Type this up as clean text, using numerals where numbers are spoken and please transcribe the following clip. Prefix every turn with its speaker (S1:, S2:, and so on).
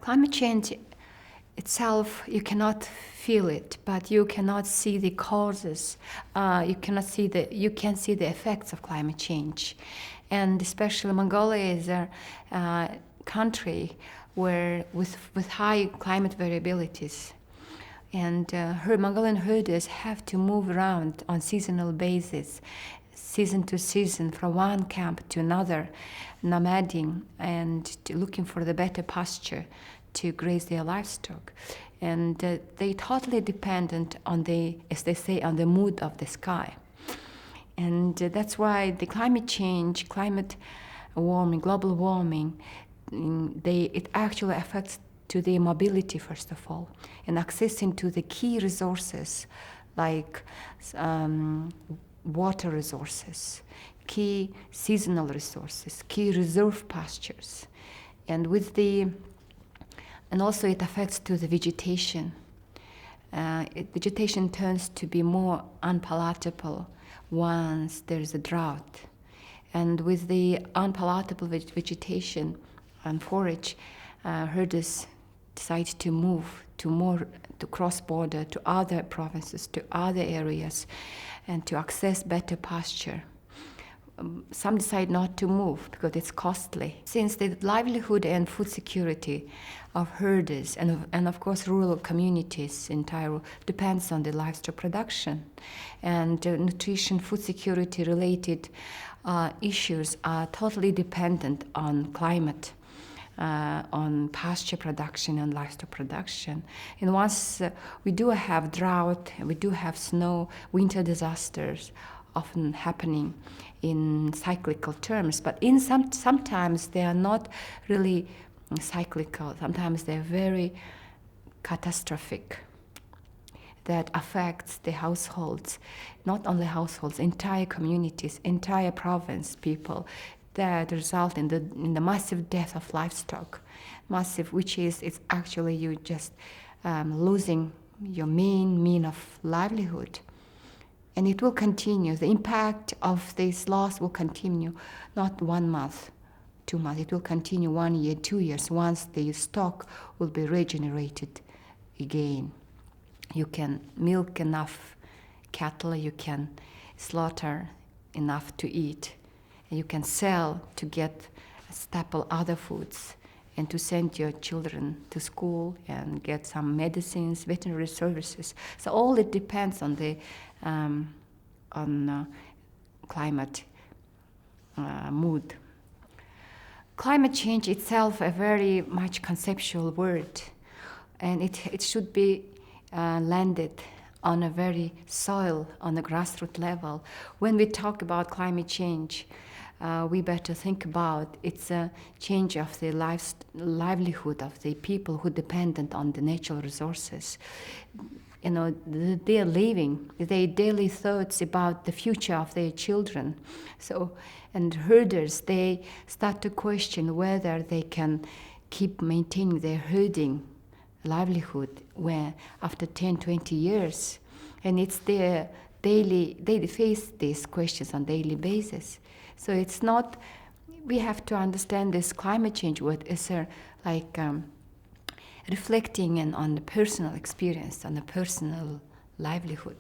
S1: Climate change itself, you cannot feel it, but you cannot see the causes. You can see the effects of climate change, and especially Mongolia is a country where with high climate variabilities, and Mongolian herders have to move around on seasonal basis, season to season, from one camp to another, nomading and looking for the better pasture to graze their livestock. And they totally dependent on the, as they say, on the mood of the sky. And that's why the climate change, climate warming, global warming, it actually affects to their mobility, first of all, and accessing to the key resources like water resources, key seasonal resources, key reserve pastures. And also it affects to the vegetation. Vegetation turns to be more unpalatable once there is a drought. And with the unpalatable vegetation and forage, herders decide to move to cross-border, to other provinces, to other areas, and to access better pasture. Some decide not to move because it's costly. Since the livelihood and food security of herders and of course rural communities entire depends on the livestock production, and nutrition, food security related issues are totally dependent on climate, on pasture production and livestock production. And once we do have drought, we do have snow, winter disasters often happening in cyclical terms, but in sometimes they are not really cyclical. Sometimes they're very catastrophic. That affects the households, not only households, entire communities, entire province people, that result in the massive death of livestock, massive, which is it's actually you just losing your main mean of livelihood. And it will continue. The impact of this loss will continue, not 1 month, 2 months. It will continue 1 year, 2 years, once the stock will be regenerated again. You can milk enough cattle, you can slaughter enough to eat, and you can sell to get staple other foods, and to send your children to school and get some medicines, veterinary services. So all it depends on the climate mood. Climate change itself a very much conceptual word, and it should be landed on a very soil, on a grassroots level. When we talk about climate change, we better think about it's a change of the livelihood of the people who dependent on the natural resources. You know, they're living, their daily thoughts about the future of their children. So, and herders, they start to question whether they can keep maintaining their herding livelihood where after 10, 20 years. And it's their they face these questions on a daily basis. So it's not, we have to understand this climate change word is reflecting on the personal experience, on the personal livelihood.